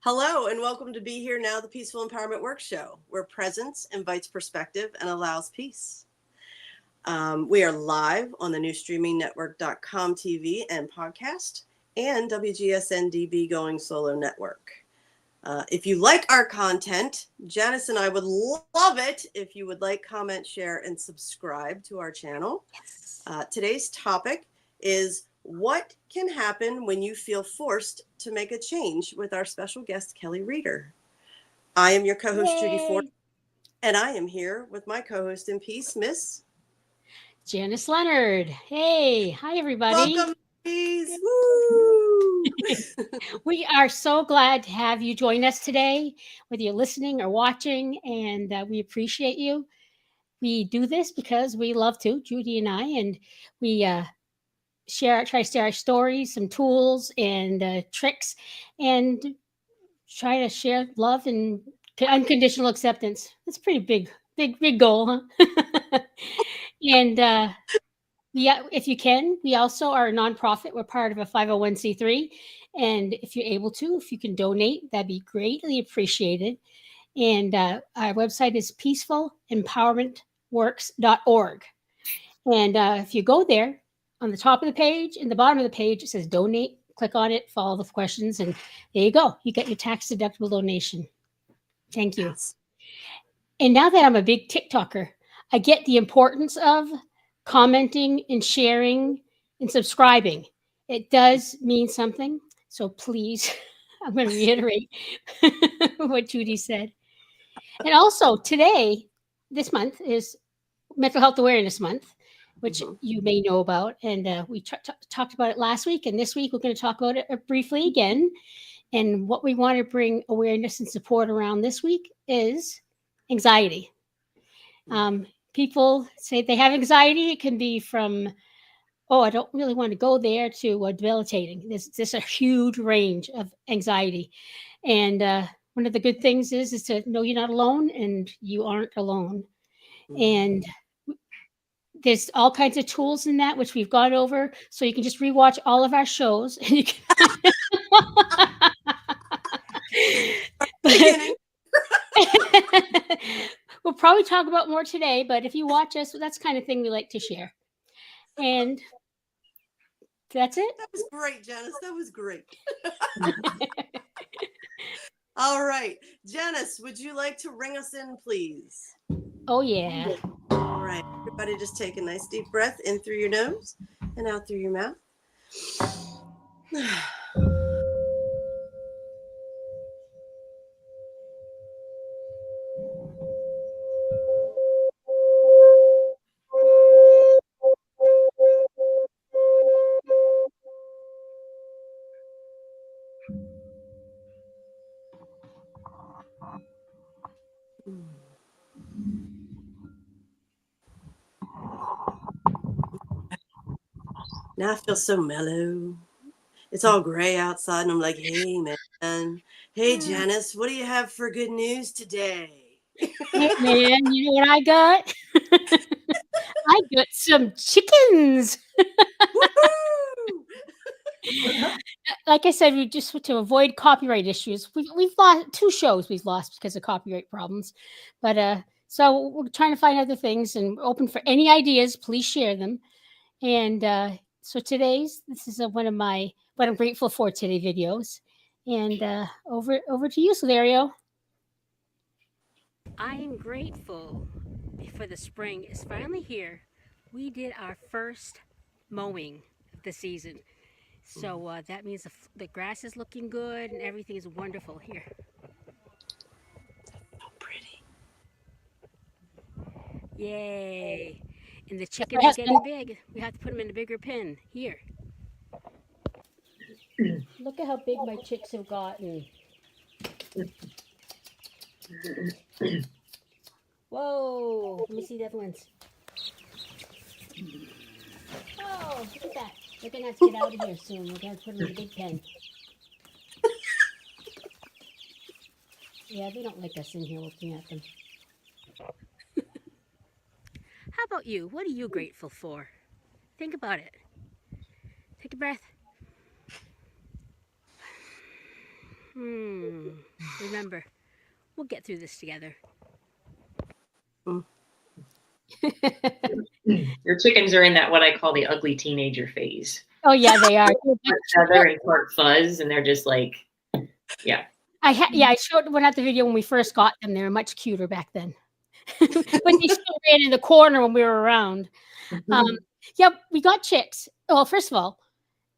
Hello, and welcome to Be Here Now, the Peaceful Empowerment Work Show, where presence invites perspective and allows peace. We are live on the new streaming network.com TV and podcast and WGSN-DB Going Solo Network. If you like our content, Janice and I would love it if you would like, comment, share, and subscribe to our channel. Yes. Today's topic is what can happen when you feel forced to make a change with our special guest, Kelly Reider. I am your co-host, Judy Ford, and I am here with my co-host in peace, Miss Janice Leonard. Hey, hi everybody. Welcome, please. Woo! We are so glad to have you join us today, whether you're listening or watching, and we appreciate you. We do this because we love to, Judy and I, and we try to share our stories, some tools and tricks, and try to share love and unconditional acceptance. That's a pretty big goal, huh? And yeah, if you can, we also are a nonprofit. We're part of a 501c3. And if you're able to, if you can donate, that'd be greatly appreciated. And our website is peacefulempowermentworks.org. And if you go there, on the top of the page and the bottom of the page, it says donate. Click on it, follow the questions, and there you go. You get your tax deductible donation. Thank you. Yes. And now that I'm a big TikToker, I get the importance of commenting and sharing and subscribing. It does mean something. So please, I'm going to reiterate what Judy said. And also today, this month is Mental Health Awareness Month, which you may know about. And we talked about it last week. And this week, we're going to talk about it briefly again. And what we want to bring awareness and support around this week is anxiety. People say they have anxiety. It can be from, oh, I don't really want to go there, to debilitating. There's a huge range of anxiety. And one of the good things is to know you're not alone and you aren't alone. And there's all kinds of tools in that, which we've gone over. So you can just rewatch all of our shows. And you can we'll probably talk about more today, but if you watch us, that's the kind of thing we like to share. And that's it. That was great, Janice. That was great. All right. Janice, would you like to ring us in, please? Oh, yeah. All right. Everybody just take a nice deep breath in through your nose and out through your mouth. Now I feel so mellow. It's all gray outside, and I'm like, hey, man. Hey, Janice, what do you have for good news today? Hey, man, you know what I got? I got some chickens. Like I said, we just to avoid copyright issues. We've lost 2 shows we've lost because of copyright problems. But so we're trying to find other things and we're open for any ideas. Please share them. And so this is one of my what I'm grateful for today videos. And over to you, Solario. I am grateful for the spring. It's finally here. We did our first mowing of the season. So that means the grass is looking good and everything is wonderful here. So pretty. Yay. And the chickens are getting big. We have to put them in a bigger pen. Here. Look at how big my chicks have gotten. Whoa. Let me see the other ones. Oh, look at that. They're going to have to get out of here soon. We're going to put them in a big pen. Yeah, they don't like us in here looking at them. How about you? What are you grateful for? Think about it. Take a breath. Remember, we'll get through this together. Mm. Your chickens are in that what I call the ugly teenager phase. Oh yeah, they are. Part feather and part fuzz, and they're just like, yeah. I showed one at the video when we first got them. They were much cuter back then, but they still ran in the corner when we were around. Yeah, we got chicks. Well, first of all,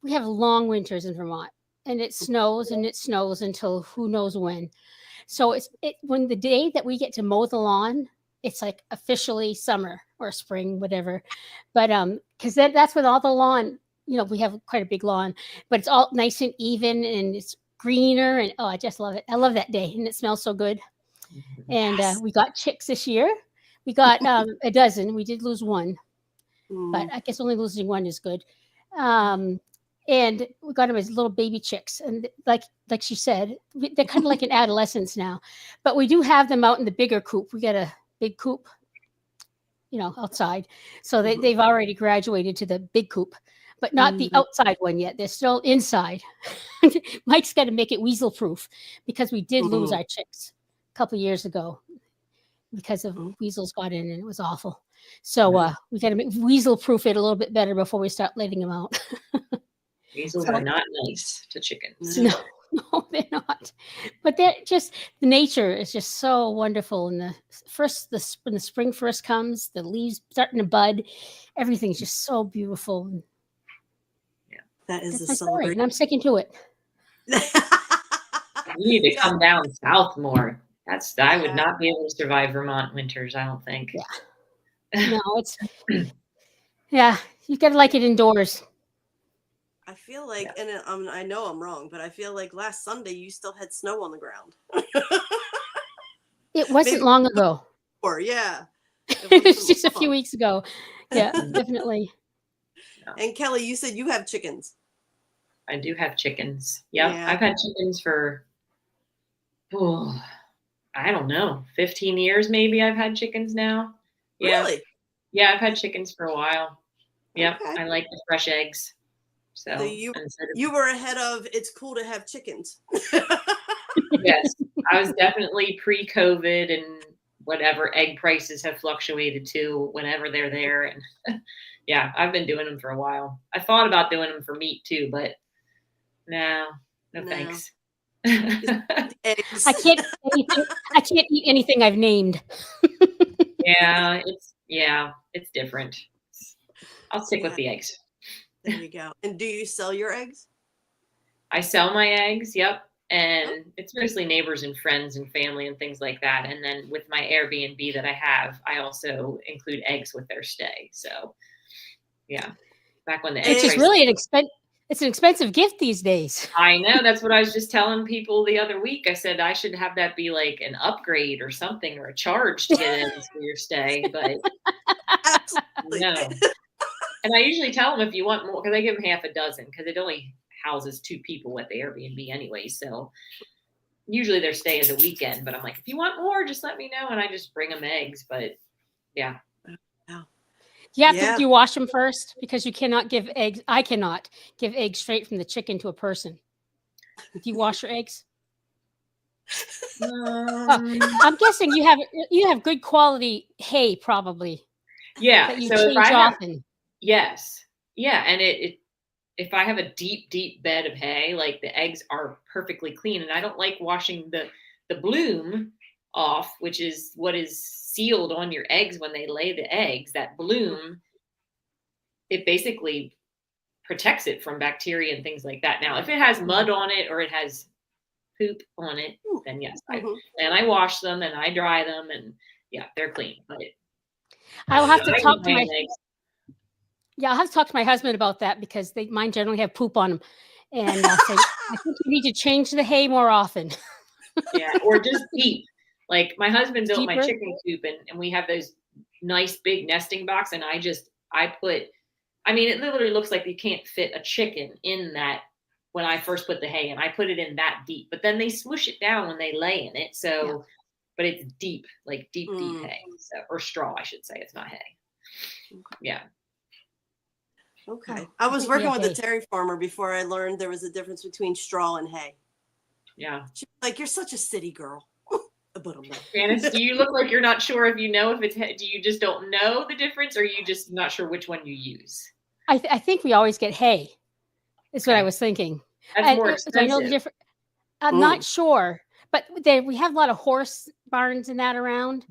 we have long winters in Vermont, and it snows until who knows when. So when the day that we get to mow the lawn, it's like officially summer or spring, whatever. But because that's when all the lawn, we have quite a big lawn, but it's all nice and even and it's greener, and I just love it. I love that day, and it smells so good. And we got chicks this year. We got a dozen. We did lose one, but I guess only losing one is good. And we got them as little baby chicks, and like she said, they're kind of like in adolescence now. But we do have them out in the bigger coop. We got a big coop, outside, so they've already graduated to the big coop, but not the outside one yet. They're still inside. Mike's got to make it weasel proof because we did lose our chicks a couple of years ago because of weasels got in, and it was awful. So we got to weasel proof it a little bit better before we start letting them out. Weasels are not nice to chickens. No, they're not. But they're just, the nature is just so wonderful. And when the spring first comes, the leaves starting to bud, everything's just so beautiful. Yeah, that is That's a celebration. And I'm sticking to it. You need to come down south more. I would not be able to survive Vermont winters, I don't think. Yeah. No, you got to like it indoors. I feel like, and I know I'm wrong, but I feel like last Sunday you still had snow on the ground. It wasn't long ago. Or yeah. It was just a few weeks ago. Yeah, definitely. And Kelly, you said you have chickens. I do have chickens. Yep. Yeah. I've had chickens for, I don't know, 15 years maybe I've had chickens now. Yeah. Really? Yeah, I've had chickens for a while. Yep. Okay. I like the fresh eggs. So you were ahead of it's cool to have chickens. Yes. I was definitely pre-COVID, and whatever egg prices have fluctuated to whenever they're there. And yeah, I've been doing them for a while. I thought about doing them for meat too, but no thanks. I can't eat anything I've named. It's different. I'll stick with the eggs. There you go. And do you sell your eggs? I sell my eggs. Yep. And it's mostly neighbors and friends and family and things like that. And then with my Airbnb that I have, I also include eggs with their stay. So yeah, back when the eggs, which is really it's an expensive gift these days. I know. That's what I was just telling people the other week. I said I should have that be like an upgrade or something, or a charge to get eggs for your stay. But no. And I usually tell them if you want more, because I give them half a dozen, because it only houses 2 people at the Airbnb anyway. So usually their stay is a weekend, but I'm like, if you want more, just let me know. And I just bring them eggs. But yeah. Do you wash them first? Because you cannot give eggs. I cannot give eggs straight from the chicken to a person. Do you wash your eggs? I'm guessing you have good quality hay, probably. Yeah. That you change often. Yes. Yeah. And if I have a deep bed of hay, like the eggs are perfectly clean, and I don't like washing the bloom off, which is what is sealed on your eggs when they lay the eggs. That bloom, it basically protects it from bacteria and things like that. Now, if it has mud on it or it has poop on it, then yes, I wash them and I dry them, and yeah, they're clean. But I will have to talk to I'll have to talk to my husband about that, because mine generally have poop on them, and I'll say I think you need to change the hay more often. Yeah, or just deep. Like my husband built my chicken coop, and we have those nice big nesting box, and it literally looks like you can't fit a chicken in that when I first put the hay in. I put it in that deep, but then they swoosh it down when they lay in it. So, but it's deep, like deep hay, or straw, I should say. It's not hay. Yeah. Okay. I was working with a dairy farmer before I learned there was a difference between straw and hay. Yeah. She's like, you're such a city girl. But I'm not. Janice, do you look like you're not sure if you know if it's, do you just don't know the difference, or are you just not sure which one you use? I think we always get hay. Is what I was thinking. That's more Do I know the expensive. difference? I'm not sure, but we have a lot of horse barns and that around.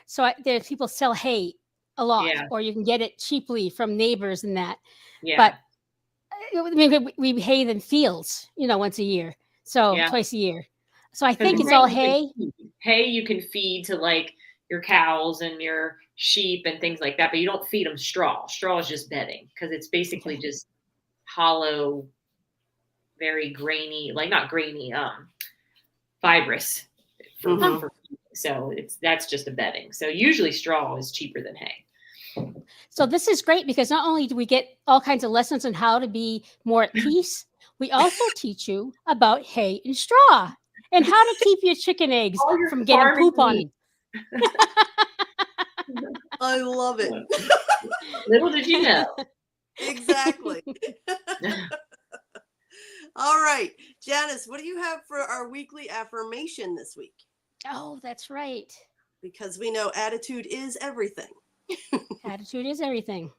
So there people sell hay a lot, or you can get it cheaply from neighbors and that. But we hay in fields, once a year, so twice a year. So I think it's all hay. Hay you can feed to like your cows and your sheep and things like that, but you don't feed them straw. Straw is just bedding because it's basically just hollow, very grainy, like not grainy, fibrous. So that's just a bedding. So usually straw is cheaper than hay. So this is great because not only do we get all kinds of lessons on how to be more at peace, we also teach you about hay and straw and how to keep your chicken eggs from getting poop on them. I love it. Little did you know. Exactly. All right, Janice, what do you have for our weekly affirmation this week? Oh, that's right. Because we know attitude is everything. Attitude is everything.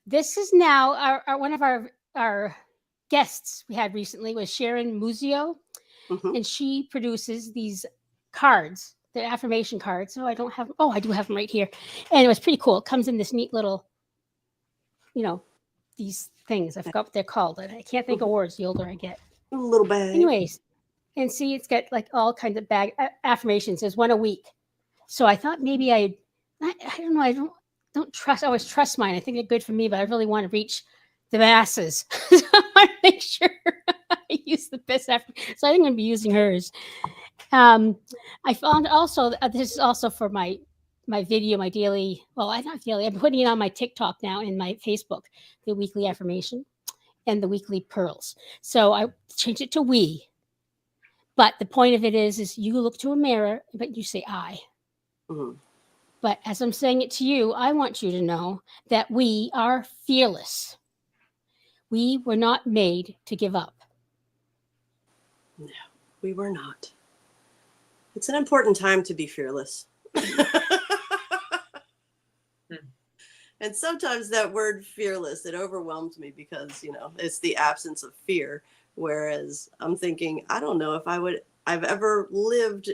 This is now one of our guests we had recently was Sharon Muzio, and she produces these cards, the affirmation cards. So I don't have. Oh, I do have them right here, and it was pretty cool. It comes in this neat little, these things. I forgot what they're called. I can't think of words the older I get. A little bag. Anyways, and see, it's got like all kinds of affirmations. There's one a week. So I thought maybe I don't know. I don't always trust mine. I think they're good for me, but I really want to reach the masses. So I want to make sure I use the best affirmation. So I think I'm going to be using hers. I found also, this is also for my video, my daily, not daily, I'm putting it on my TikTok now and my Facebook, the weekly affirmation and the weekly pearls. So I changed it to we. But the point of it is you look to a mirror, but you say I. But as I'm saying it to you, I want you to know that we are fearless. We were not made to give up. No, we were not. It's an important time to be fearless. And sometimes that word fearless, it overwhelms me because, it's the absence of fear. Whereas I'm thinking, I don't know if I've ever lived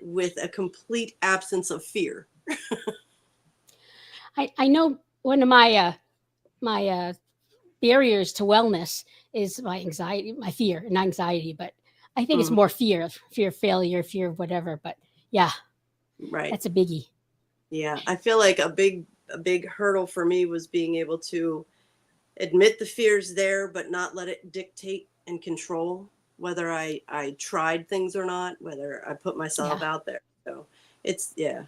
with a complete absence of fear. I know one of my barriers to wellness is my anxiety, my fear and anxiety, but I think it's more fear of failure, fear of whatever. But yeah, right. That's a biggie. Yeah. I feel like a big hurdle for me was being able to admit the fear's there, but not let it dictate and control whether I tried things or not, whether I put myself out there. So it's, it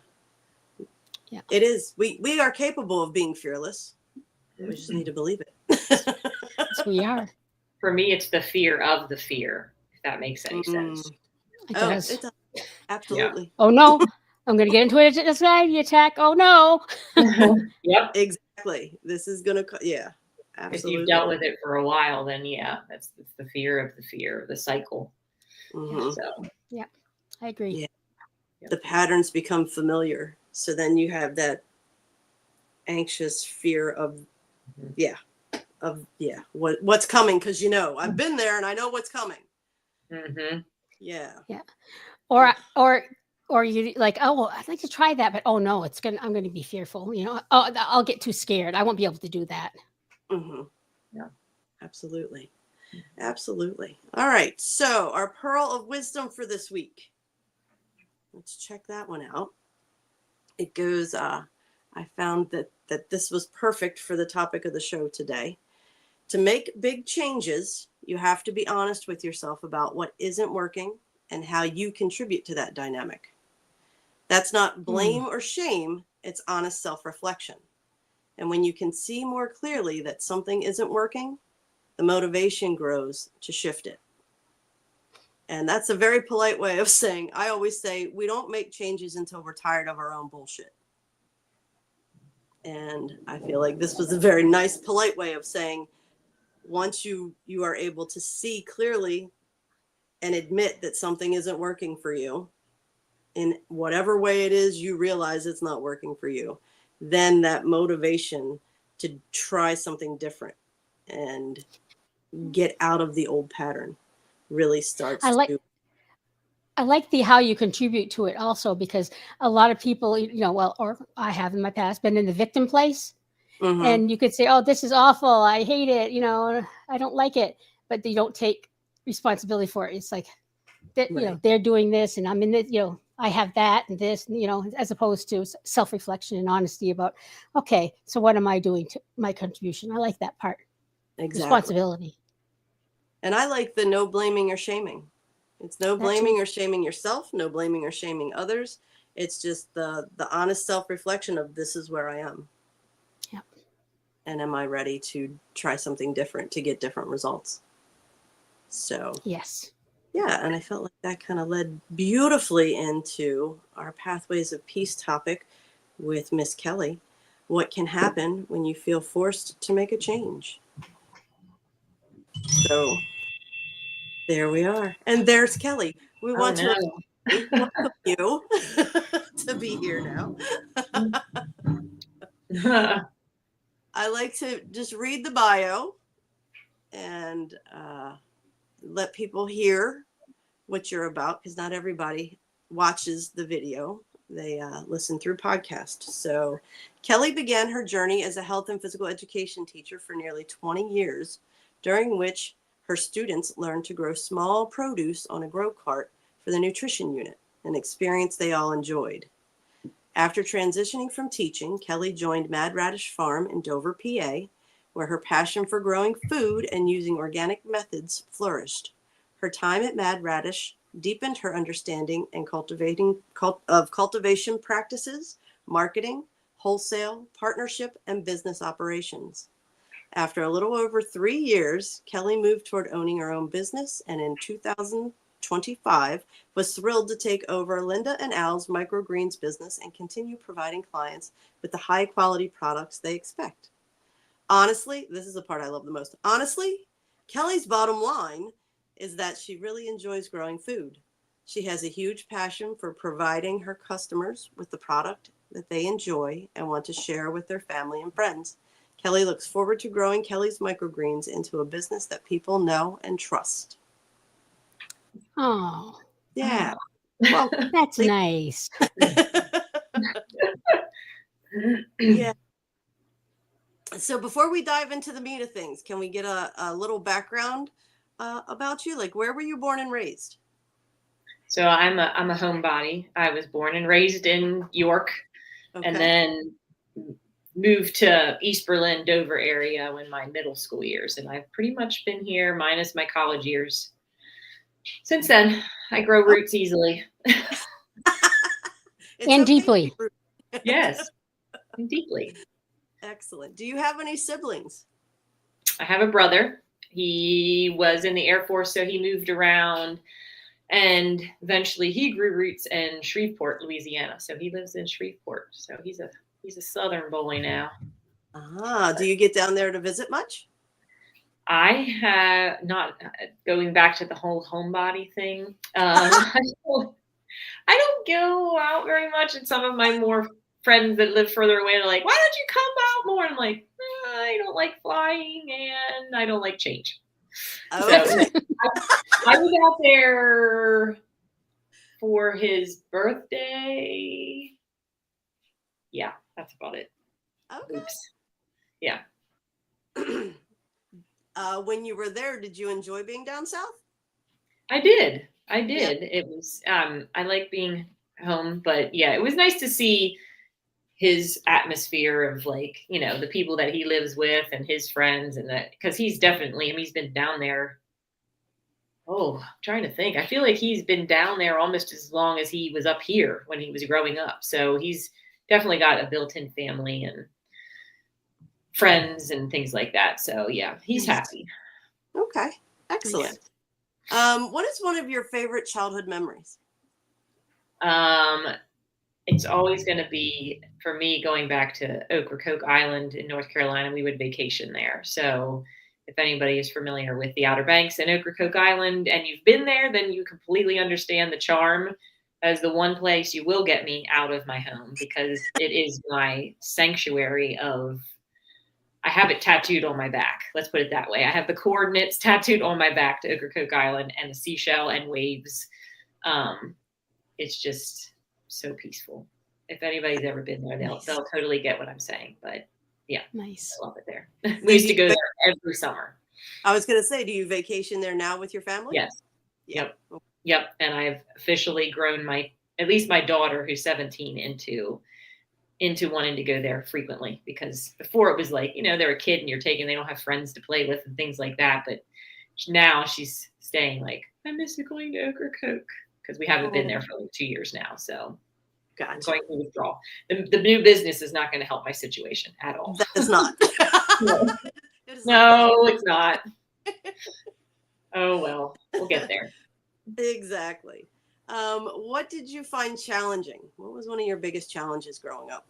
is. We are capable of being fearless. We just need to believe it. Yes, we are. For me, it's the fear of the fear, if that makes any sense. It does. It does. Absolutely. Yeah. Oh, no. I'm going to get into an anxiety attack. Oh, no. Yep. Exactly. This is going to, absolutely. If you've dealt with it for a while, then it's the fear of the cycle. So yeah, I agree. Yeah. The patterns become familiar. So then you have that anxious fear of, what's coming. Cause I've been there and I know what's coming. Yeah. Yeah. Or you like, I'd like to try that, but I'm going to be fearful. I'll get too scared. I won't be able to do that. Yeah, absolutely. Absolutely. All right. So our pearl of wisdom for this week. Let's check that one out. It goes, I found that this was perfect for the topic of the show today. To make big changes, you have to be honest with yourself about what isn't working and how you contribute to that dynamic. That's not blame or shame. It's honest self-reflection. And when you can see more clearly that something isn't working, the motivation grows to shift it. And that's a very polite way of saying, I always say, we don't make changes until we're tired of our own bullshit. And I feel like this was a very nice, polite way of saying, once you are able to see clearly and admit that something isn't working for you, in whatever way it is, you realize it's not working for you, then that motivation to try something different and get out of the old pattern really starts I like to. I like the how you contribute to it also, because a lot of people, well, or I have in my past been in the victim place, Mhm. and you could say, "Oh, this is awful. I hate it. I don't like it," but they don't take responsibility for it. It's like that, Right. they're doing this, and I'm in this. I have that and this, as opposed to self-reflection and honesty about, okay, so what am I doing to my contribution? I like that part, Exactly. responsibility. And I like the no blaming or shaming. It's no That too. blaming or shaming yourself, no blaming or shaming others. It's just the honest self-reflection of, this is where I am. Yeah. And am I ready to try something different to get different results? So, Yes. yeah, and I felt like that kind of led beautifully into our Pathways of Peace topic with Miss Kelly. What can happen when you feel forced to make a change? So there we are. And there's Kelly. We Oh want to no. welcome you to be here now. I like to just read the bio and let people hear what you're about, because not everybody watches the video. They listen through podcast. So Kelly began her journey as a health and physical education teacher for nearly 20 years, during which her students learned to grow small produce on a grow cart for the nutrition unit, an experience they all enjoyed. After transitioning from teaching, Kelly joined Mad Radish Farm in Dover, PA, where her passion for growing food and using organic methods flourished. Her time at Mad Radish deepened her understanding and cultivation practices, marketing, wholesale, partnership, and business operations. After a little over 3 years, Kelly moved toward owning her own business, and in 2025 was thrilled to take over Linda and Al's Microgreens business and continue providing clients with the high quality products they expect. Honestly, this is the part I love the most. Honestly, Kelly's bottom line is that she really enjoys growing food. She has a huge passion for providing her customers with the product that they enjoy and want to share with their family and friends. Kelly looks forward to growing Kelly's Microgreens into a business that people know and trust. Oh, Yeah. Well, that's nice. yeah. So before we dive into the meat of things, can we get a little background about you? Like, where were you born and raised? So I'm a homebody. I was born and raised in York, and then moved to East Berlin, Dover area in my middle school years, and I've pretty much been here minus my college years. Since then, I grow roots easily. And deeply. Yes, and deeply. Excellent. Do you have any siblings? I have a brother. He was in the Air Force, so he moved around, and eventually he grew roots in Shreveport, Louisiana. So he lives in Shreveport. So he's a Southern boy now. Do you get down there to visit much? I have not, going back to the whole homebody thing. I don't go out very much, and some of my more friends that live further away are like, "Why don't you come out more?" I'm like, I don't like flying and I don't like change. Okay. So I was out there for his birthday. Yeah, that's about it. Okay. Oops. Yeah. When you were there, did you enjoy being down south? I did. Yeah. It was, I like being home, but yeah, it was nice to see his atmosphere of, like, the people that he lives with and his friends, and that, because he's definitely, he's been down there. Oh, I'm trying to think. I feel like he's been down there almost as long as he was up here when he was growing up. So he's definitely got a built-in family and friends and things like that. So yeah, he's happy. Okay. Excellent. What is one of your favorite childhood memories? It's always going to be, for me, going back to Ocracoke Island in North Carolina. We would vacation there. So if anybody is familiar with the Outer Banks and Ocracoke Island and you've been there, then you completely understand the charm as the one place you will get me out of my home, because it is my sanctuary of, I have it tattooed on my back. Let's put it that way. I have the coordinates tattooed on my back to Ocracoke Island and the seashell and waves. It's just so peaceful. If anybody's ever been there, they'll totally get what I'm saying. But yeah, Nice. I love it there. We used to go there every summer. I was going to say, do you vacation there now with your family? Yes. Yeah. Yep. And I've officially grown at least my daughter, who's 17, into wanting to go there frequently, because before it was like, they're a kid and they don't have friends to play with and things like that. But now she's staying like, I miss going to Ocracoke, because we haven't been there for like 2 years now. So I'm going to withdraw. The new business is not going to help my situation at all. That is not. No, it's not. Oh, well, we'll get there. Exactly. What did you find challenging? What was one of your biggest challenges growing up?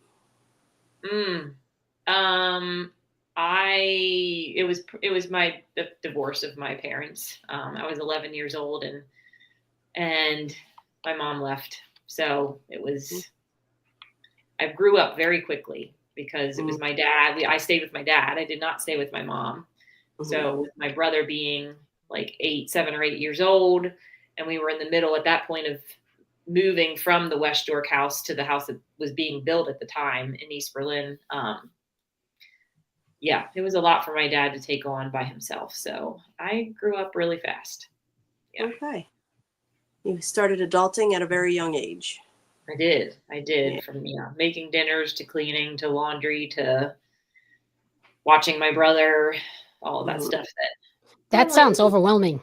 It was the divorce of my parents. I was 11 years old and my mom left. So it was, I grew up very quickly because it was my dad. I stayed with my dad. I did not stay with my mom. So with my brother being like 7 or 8 years old, and we were in the middle at that point of moving from the West York house to the house that was being built at the time in East Berlin. Yeah, it was a lot for my dad to take on by himself. So I grew up really fast. Yeah. Okay. You started adulting at a very young age. I did. Yeah. From making dinners to cleaning to laundry to watching my brother, all of that stuff. That sounds overwhelming.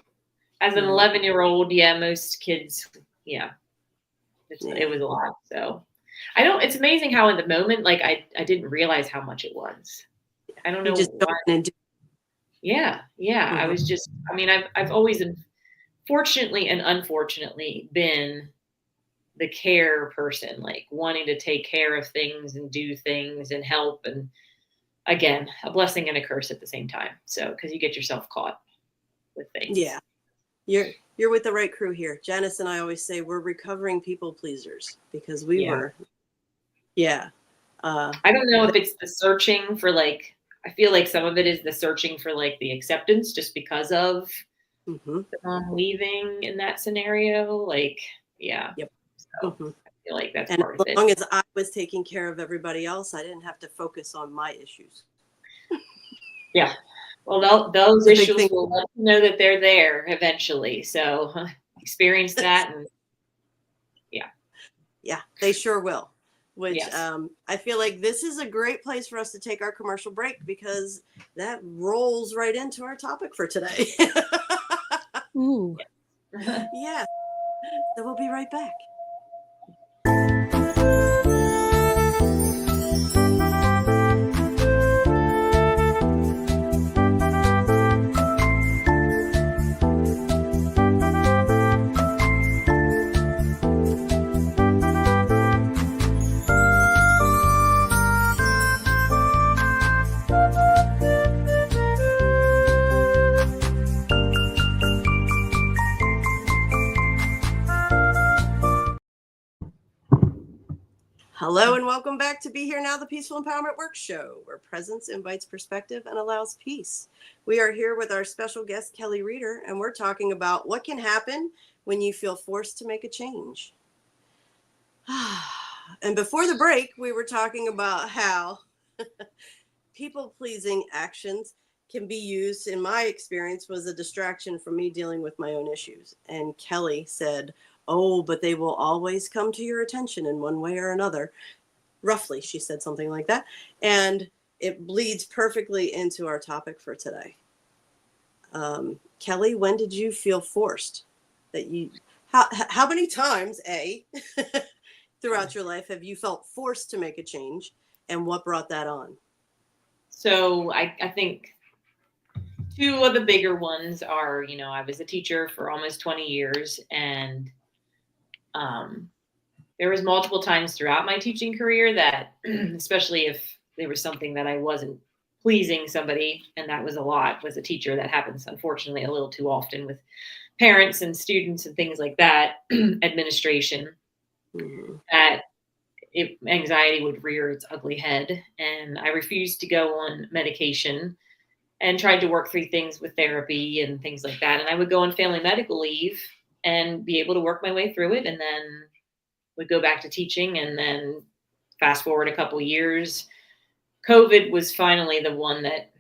As an 11-year-old, most kids, it was a lot. So it's amazing how in the moment, like I didn't realize how much it was. I don't know. I was just, I've always, fortunately and unfortunately, been the care person, like wanting to take care of things and do things and help. And again, a blessing and a curse at the same time. So, because you get yourself caught with things. Yeah. You're with the right crew here. Janice and I always say we're recovering people pleasers because we were. Yeah. I don't know if it's the searching for like, I feel like some of it is the searching for like the acceptance just because of the mom leaving in that scenario. Like, yeah. Yep. So I feel like that's and part of it. As long as I was taking care of everybody else, I didn't have to focus on my issues. Yeah. Well, those issues will let you know that they're there eventually. So experience that. And yeah, they sure will. Which I feel like this is a great place for us to take our commercial break because that rolls right into our topic for today. Ooh. Yeah. So we'll be right back. Hello and welcome back to Be Here Now, the Peaceful Empowerment Work Show, where presence invites perspective and allows peace. We are here with our special guest, Kelly Reider, and we're talking about what can happen when you feel forced to make a change. And before the break, we were talking about how people-pleasing actions can be used, in my experience, was a distraction from me dealing with my own issues. And Kelly said, oh, but they will always come to your attention in one way or another. Roughly, she said something like that. And it bleeds perfectly into our topic for today. Kelly, when did you feel forced that how many times, throughout your life have you felt forced to make a change, and what brought that on? So I think two of the bigger ones are, I was a teacher for almost 20 years, and there was multiple times throughout my teaching career that, especially if there was something that I wasn't pleasing somebody, and that was a lot, was a teacher. That happens, unfortunately, a little too often with parents and students and things like that, administration, that anxiety would rear its ugly head. And I refused to go on medication and tried to work through things with therapy and things like that. And I would go on family medical leave and be able to work my way through it, and then would go back to teaching. And then fast forward a couple years, COVID was finally the one that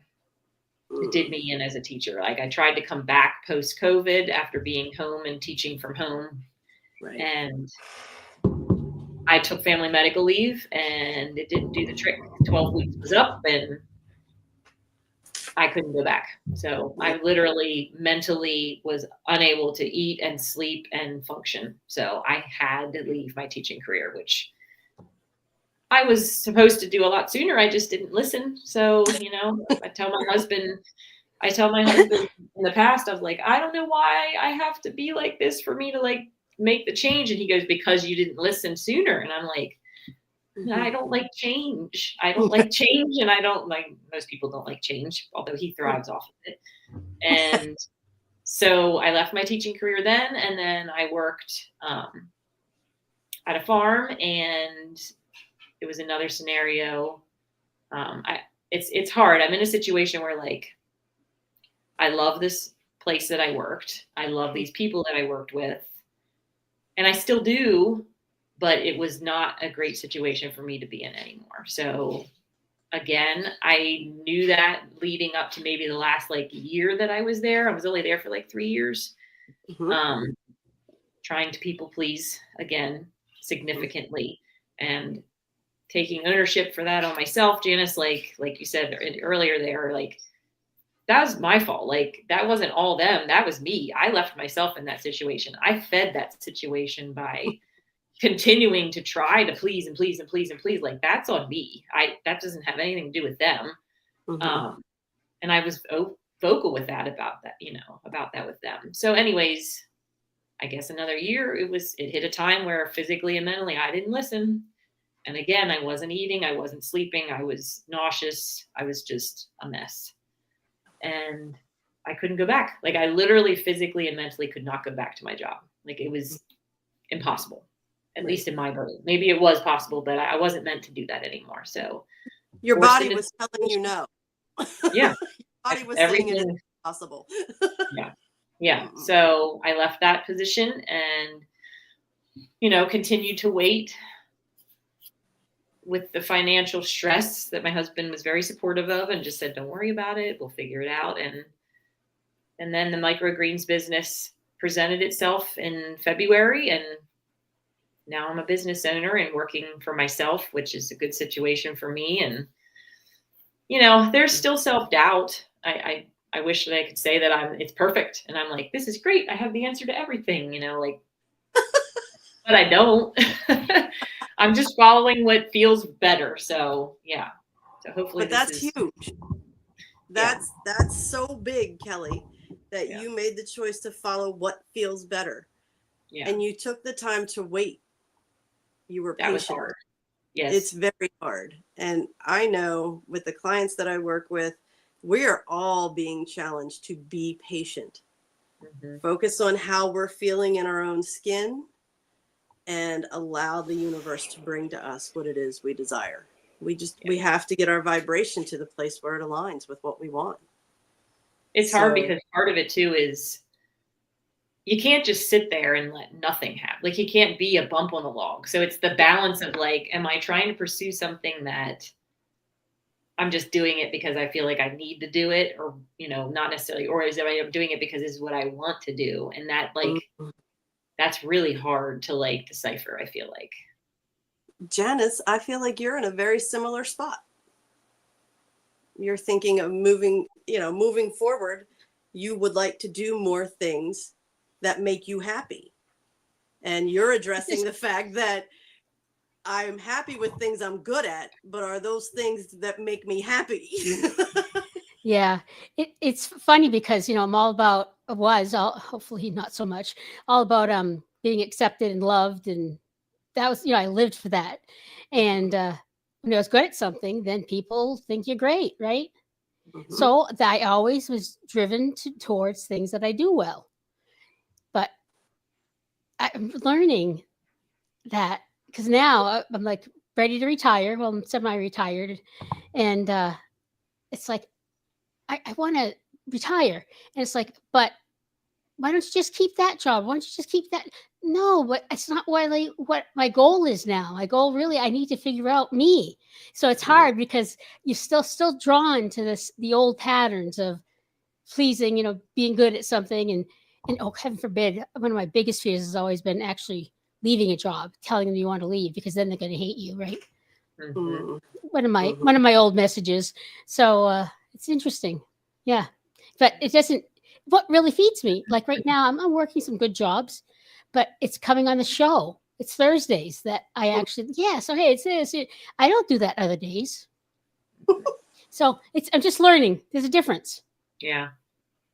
did me in as a teacher. Like, I tried to come back post COVID after being home and teaching from home. Right. And I took family medical leave, and it didn't do the trick. 12 weeks was up and I couldn't go back. So I literally mentally was unable to eat and sleep and function. So I had to leave my teaching career, which I was supposed to do a lot sooner. I just didn't listen. So, I tell my husband in the past, I was like, I don't know why I have to be like this for me to like make the change. And he goes, because you didn't listen sooner. And I'm like, I don't like change. I don't like change. And I don't like, most people don't like change, although he thrives off of it. And so I left my teaching career then. And then I worked at a farm, and it was another scenario. It's hard. I'm in a situation where, like, I love this place that I worked. I love these people that I worked with, and I still do, but it was not a great situation for me to be in anymore. So again, I knew that leading up to maybe the last year that I was there. I was only there for 3 years, trying to people please again, significantly, and taking ownership for that on myself. Janice, like you said earlier there, that was my fault. That wasn't all them. That was me. I left myself in that situation. I fed that situation by continuing to try to please and please and please and please. That's on me. That doesn't have anything to do with them. And I was vocal with that about that with them. So anyways, I guess another year, it hit a time where physically and mentally I didn't listen. And again, I wasn't eating, I wasn't sleeping, I was nauseous, I was just a mess. And I couldn't go back. I literally physically and mentally could not go back to my job. It was impossible, at least in my brain. Maybe it was possible, but I wasn't meant to do that anymore. So your body was telling you no. Yeah. Your body was saying it is impossible. Yeah. So I left that position and, continued to wait with the financial stress that my husband was very supportive of, and just said, don't worry about it. We'll figure it out. And then the microgreens business presented itself in February, and now I'm a business owner and working for myself, which is a good situation for me. And, there's still self-doubt. I wish that I could say that it's perfect. And I'm like, this is great. I have the answer to everything, but I don't. I'm just following what feels better. So yeah. So hopefully, but that's huge. That's so big, Kelly, that you made the choice to follow what feels better. Yeah. And you took the time to wait. You were patient. That was hard. Yes. It's very hard. And I know with the clients that I work with, we are all being challenged to be patient. Focus on how we're feeling in our own skin, and allow the universe to bring to us what it is we desire. We have to get our vibration to the place where it aligns with what we want. It's hard because part of it too is you can't just sit there and let nothing happen. You can't be a bump on the log. So it's the balance of am I trying to pursue something that I'm just doing it because I feel like I need to do it, or, not necessarily, or is I'm doing it because this is what I want to do. And that that's really hard to decipher, I feel like. Janice, I feel like you're in a very similar spot. You're thinking of moving forward. You would like to do more things that make you happy. And you're addressing the fact that I'm happy with things I'm good at, but are those things that make me happy? Yeah, it's funny because, I'm all about, hopefully not so much, all about being accepted and loved. And that was, I lived for that. And when I was good at something, then people think you're great, right? Mhm. So I always was driven towards things that I do well. But I'm learning that because now I'm like ready to retire. Well, I'm semi-retired, and it's like I want to retire, and it's like, but why don't you just keep that job? Why don't you just keep that? No, but it's not what my goal is now. My goal really, I need to figure out me. So it's hard because you're still drawn to the old patterns of pleasing, being good at something, and oh, heaven forbid, one of my biggest fears has always been actually leaving a job, telling them you want to leave because then they're going to hate you, right? Mhm. One of my old messages. So it's interesting, yeah. But it doesn't. What really feeds me, like right now, I'm working some good jobs, but it's coming on the show. It's Thursdays that I actually, yeah. So hey, it's this. I don't do that other days. So I'm just learning. There's a difference. Yeah.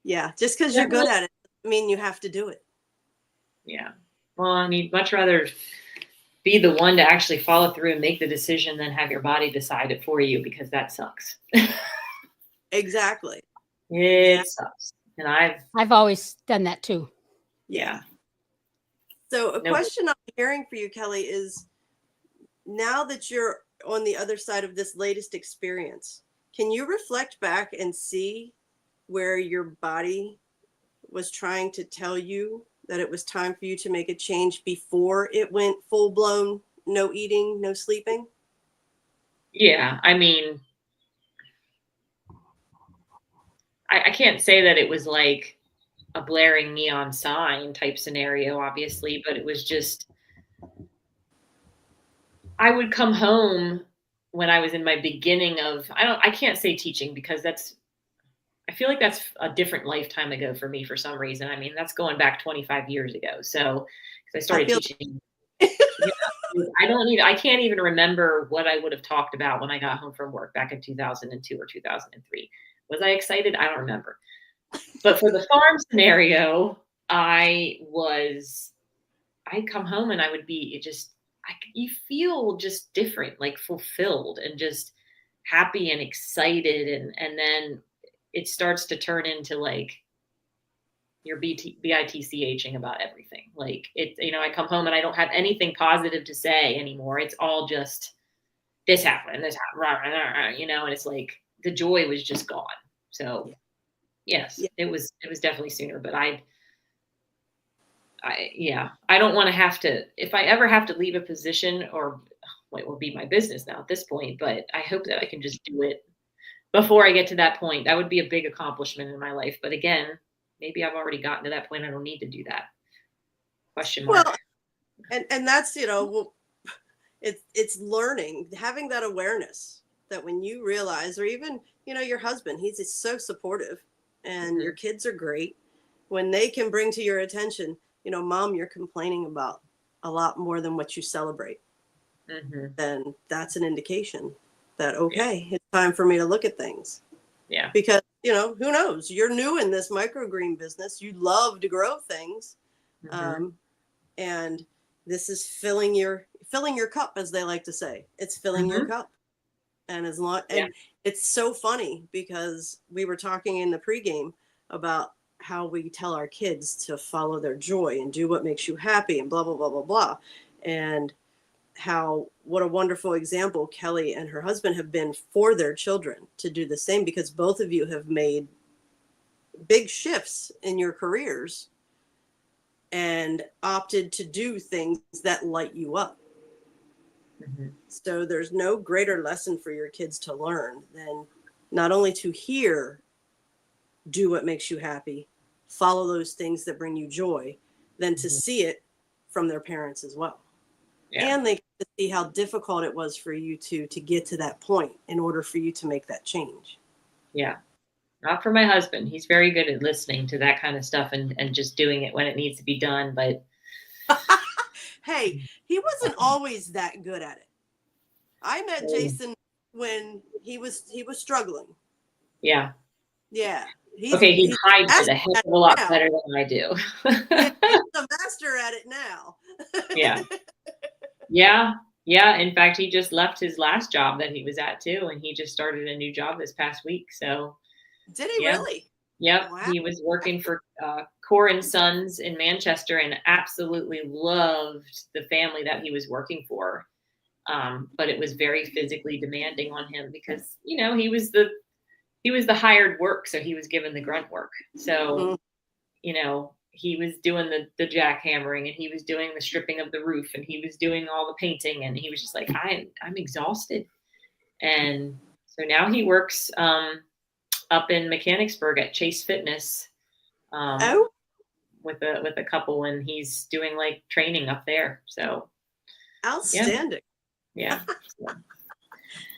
Yeah. Just because you're good at it doesn't mean you have to do it. Yeah. Well, I mean, much rather be the one to actually follow through and make the decision than have your body decide it for you, because that sucks. Exactly. It sucks. And I've always done that too. yeah. So a Nope. question I'm hearing for you, Kelly, is now that you're on the other side of this latest experience, can you reflect back and see where your body was trying to tell you that it was time for you to make a change before it went full blown, no eating, no sleeping? Yeah. I mean, I can't say that it was like a blaring neon sign type scenario, obviously, but it was just, I would come home when I was in my beginning of, I can't say teaching because I feel like that's a different lifetime ago for me for some reason. I mean, that's going back 25 years ago. So, because I started teaching, I can't even remember what I would have talked about when I got home from work back in 2002 or 2003. Was I excited? I don't remember. But for the farm scenario, I'd come home and I would be you feel just different, like fulfilled and just happy and excited. And then it starts to turn into like you're bitching about everything. Like I come home and I don't have anything positive to say anymore. It's all just this happened, and it's like the joy was just gone. So yes, it was definitely sooner, but I don't want to have to, if I ever have to leave a position, or what will be my business now at this point, but I hope that I can just do it before I get to that point. That would be a big accomplishment in my life. But again, maybe I've already gotten to that point. I don't need to do that. Question mark. Well, and that's, it's learning, having that awareness that when you realize, or even, your husband, he's just so supportive and your kids are great. When they can bring to your attention, Mom, you're complaining about a lot more than what you celebrate. Then that's an indication that, okay, it's time for me to look at things. Yeah. Because, who knows? You're new in this microgreen business. You love to grow things. And this is filling your cup, as they like to say. It's filling your cup. And and it's so funny because we were talking in the pregame about how we tell our kids to follow their joy and do what makes you happy and blah, blah, blah, blah, blah. And what a wonderful example Kelly and her husband have been for their children to do the same, because both of you have made big shifts in your careers and opted to do things that light you up. So there's no greater lesson for your kids to learn than not only to hear, do what makes you happy, follow those things that bring you joy, than to see it from their parents as well. Yeah. And they get to see how difficult it was for you to get to that point in order for you to make that change. Yeah. Not for my husband. He's very good at listening to that kind of stuff and just doing it when it needs to be done. But hey, he wasn't always that good at it. I met Jason when he was struggling. Yeah. Yeah. He hides it a heck of a lot better than I do. Yeah, he's the master at it now. Yeah. In fact, he just left his last job that he was at too, and he just started a new job this past week. So Did he Yeah. really? Yep. Wow. He was working for Core and Sons in Manchester and absolutely loved the family that he was working for. But it was very physically demanding on him because, you know, he was the hired work. So he was given the grunt work. So, you know, he was doing the jackhammering and he was doing the stripping of the roof and he was doing all the painting. And he was just like, I'm exhausted. And so now he works up in Mechanicsburg at Chase Fitness Oh, with a couple, and he's doing like training up there. So outstanding. yeah. So,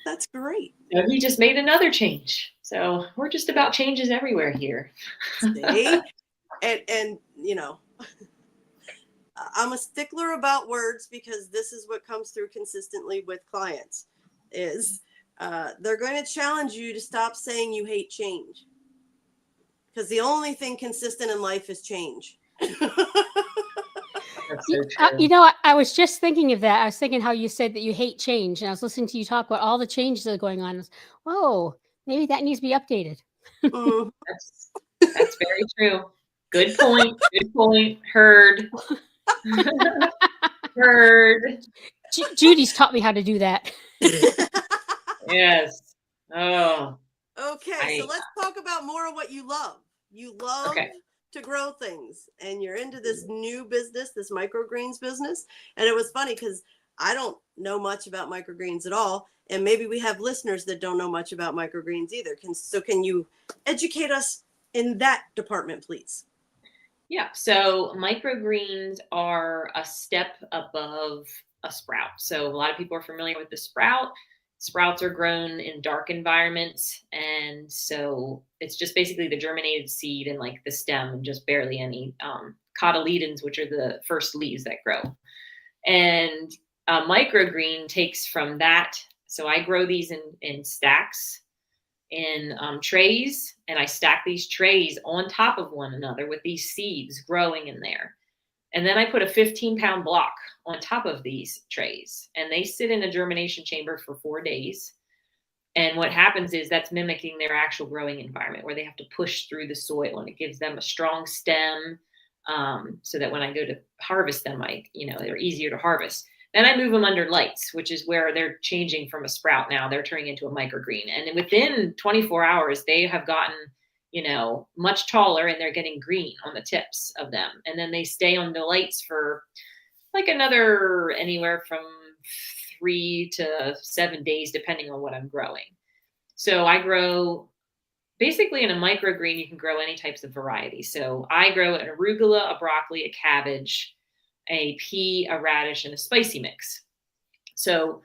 That's great. so he just made another change. So we're just about changes everywhere here. See? And you know, I'm a stickler about words because this is what comes through consistently with clients is they're going to challenge you to stop saying you hate change, because the only thing consistent in life is change. That's so true. You know, I was just thinking of that. I was thinking how you said that you hate change, and I was listening to you talk about all the changes that are going on. Whoa, maybe that needs to be updated. Mm. That's very true. Good point. Good point. Heard. Heard. Judy's taught me how to do that. Yes. Oh. Okay, so let's talk about more of what you love. You love to grow things, and you're into this new business, this microgreens business. And it was funny because I don't know much about microgreens at all, and maybe we have listeners that don't know much about microgreens either. Can you educate us in that department, please? Yeah. So microgreens are a step above a sprout. So a lot of people are familiar with the sprout. Sprouts are grown in dark environments. And so it's just basically the germinated seed and like the stem and just barely any cotyledons, which are the first leaves that grow. And a microgreen takes from that. So I grow these in stacks in trays, and I stack these trays on top of one another with these seeds growing in there. And then I put a 15-pound block on top of these trays, and they sit in a germination chamber for 4 days. And what happens is that's mimicking their actual growing environment where they have to push through the soil, and it gives them a strong stem so that when I go to harvest them, they're easier to harvest. Then I move them under lights, which is where they're changing from a sprout now. They're turning into a microgreen. And within 24 hours, they have gotten, much taller, and they're getting green on the tips of them. And then they stay on the lights for like another anywhere from 3 to 7 days, depending on what I'm growing. So I grow basically in a microgreen, you can grow any types of variety. So I grow an arugula, a broccoli, a cabbage, a pea, a radish, and a spicy mix. So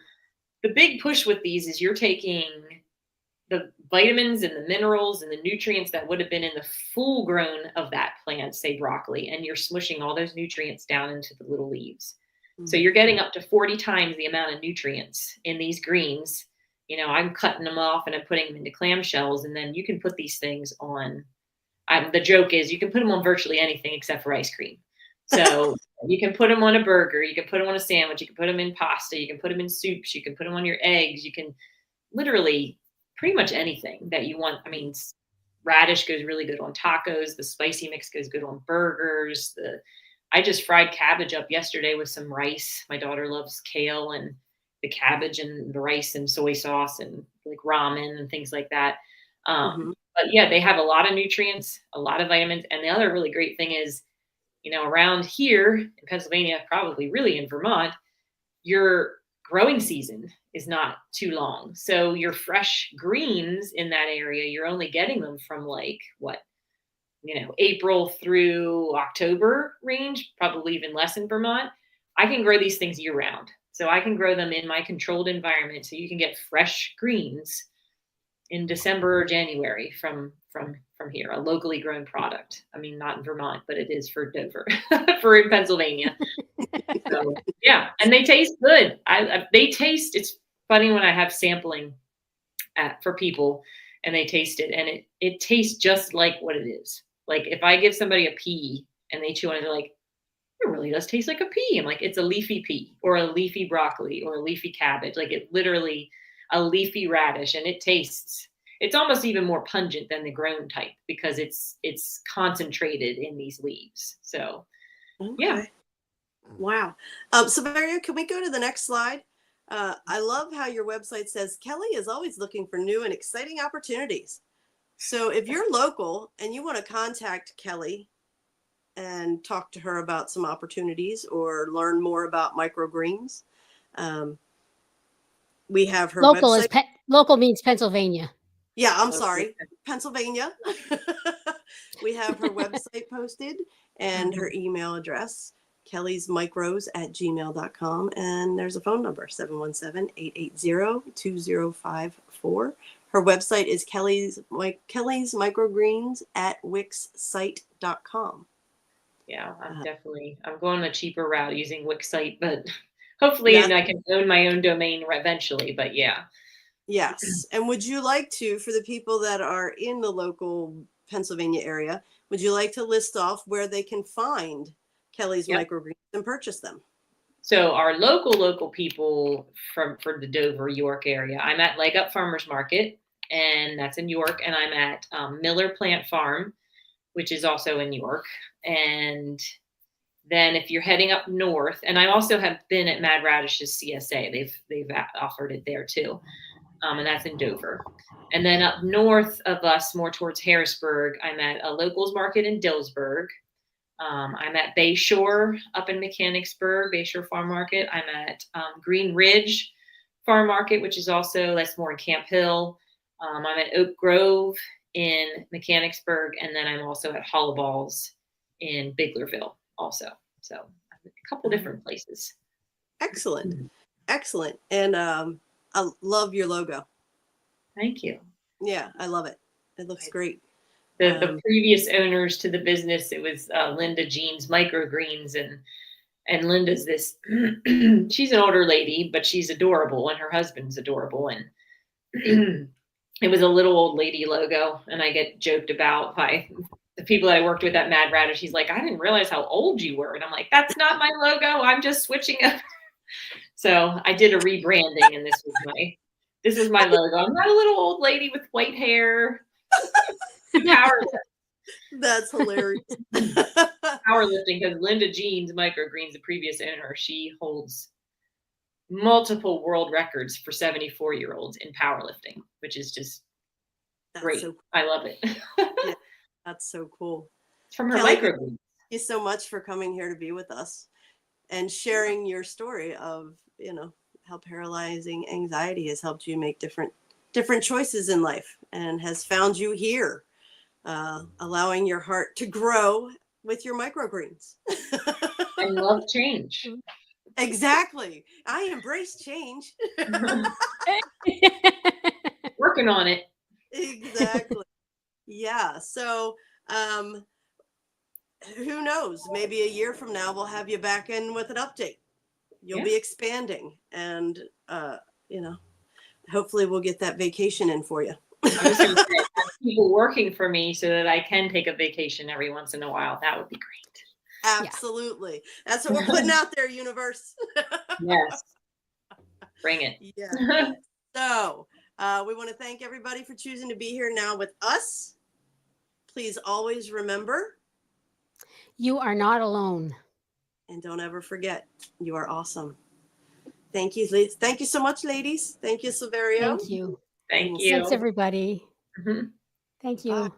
the big push with these is you're taking the vitamins and the minerals and the nutrients that would have been in the full grown of that plant, say broccoli, and you're smushing all those nutrients down into the little leaves. Mm-hmm. So you're getting up to 40 times the amount of nutrients in these greens. I'm cutting them off and I'm putting them into clamshells, and then you can put these things on. The joke is you can put them on virtually anything except for ice cream. So you can put them on a burger, you can put them on a sandwich, you can put them in pasta, you can put them in soups, you can put them on your eggs, you can literally pretty much anything that you want. I mean, radish goes really good on tacos. The spicy mix goes good on burgers. I just fried cabbage up yesterday with some rice. My daughter loves kale, and the cabbage and the rice and soy sauce and like ramen and things like that. But yeah, they have a lot of nutrients, a lot of vitamins. And the other really great thing is, around here in Pennsylvania, probably really in Vermont, your growing season is not too long. So your fresh greens in that area, you're only getting them from like April through October range, probably even less in Vermont. I can grow these things year round. So I can grow them in my controlled environment. So you can get fresh greens in December or January from here, a locally grown product. I mean, not in Vermont, but it is for Dover, for in Pennsylvania. So, yeah, and they taste good. It's funny when I have sampling for people and they taste it, and it tastes just like what it is. Like if I give somebody a pea and they chew on it, they're like, it really does taste like a pea. I'm like, it's a leafy pea or a leafy broccoli or a leafy cabbage. Like it literally a leafy radish, and it tastes it's almost even more pungent than the grown type because it's concentrated in these leaves. So yeah. Okay. Wow. So Mario, can we go to the next slide? I love how your website says Kelly is always looking for new and exciting opportunities. So if you're local and you want to contact Kelly and talk to her about some opportunities or learn more about microgreens, we have her Local website. is local means Pennsylvania. Yeah, I'm sorry, Pennsylvania. We have her website posted and her email address, kellysmicros@gmail.com. And there's a phone number, 717-880-2054. Her website is Kelly's Microgreens at wixsite.com. Yeah, I'm going a cheaper route using Wixsite, but hopefully I can own my own domain eventually, but yeah. Yes. And would you like to, for the people that are in the local Pennsylvania area, would you like to list off where they can find Kelly's Microgreens and purchase them? So our local people for the Dover, York area, I'm at Leg Up Farmers Market, and that's in York, and I'm at Miller Plant Farm, which is also in York. And then if you're heading up north, and I also have been at Mad Radish's CSA, they've offered it there too. And that's in Dover. And then up north of us, more towards Harrisburg, I'm at a locals market in Dillsburg. I'm at Bayshore up in Mechanicsburg, Bayshore Farm Market. I'm at Green Ridge Farm Market, which is that's more in Camp Hill. I'm at Oak Grove in Mechanicsburg, and then I'm also at Hollaballs in Biglerville also. So a couple different places. Excellent. Excellent. And I love your logo. Thank you. Yeah, I love it. It looks great. The previous owners to the business, it was Linda Jean's Microgreens, and Linda's this, she's an older lady, but she's adorable, and her husband's adorable. And it was a little old lady logo, and I get joked about by the people that I worked with at Mad Radish. She's like, I didn't realize how old you were. And I'm like, that's not my logo. I'm just switching up. So I did a rebranding, and this was my logo. I'm not a little old lady with white hair. Powerlifting. That's hilarious. Powerlifting, because Linda Jean's Microgreens, the previous owner, she holds multiple world records for 74-year-olds in powerlifting, which is just great. So cool. I love it. Yeah, that's so cool. It's from her Kelly, Microgreens. Thank you so much for coming here to be with us and sharing your story of, how paralyzing anxiety has helped you make different choices in life and has found you here, allowing your heart to grow with your microgreens. I love change. Exactly. I embrace change. Working on it. Exactly. Yeah. So, who knows? Maybe a year from now, we'll have you back in with an update. You'll be expanding, and hopefully we'll get that vacation in for you. I was going to say, have people working for me so that I can take a vacation every once in a while. That would be great. Absolutely. That's what we're putting out there, universe. Yes. Bring it. Yeah. So we want to thank everybody for choosing to be here now with us. Please always remember, you are not alone. And don't ever forget, you are awesome. Thank you. Thank you so much, ladies. Thank you, Silverio. Thank you. Thank you. Thanks, everybody. Mm-hmm. Thank you. Bye.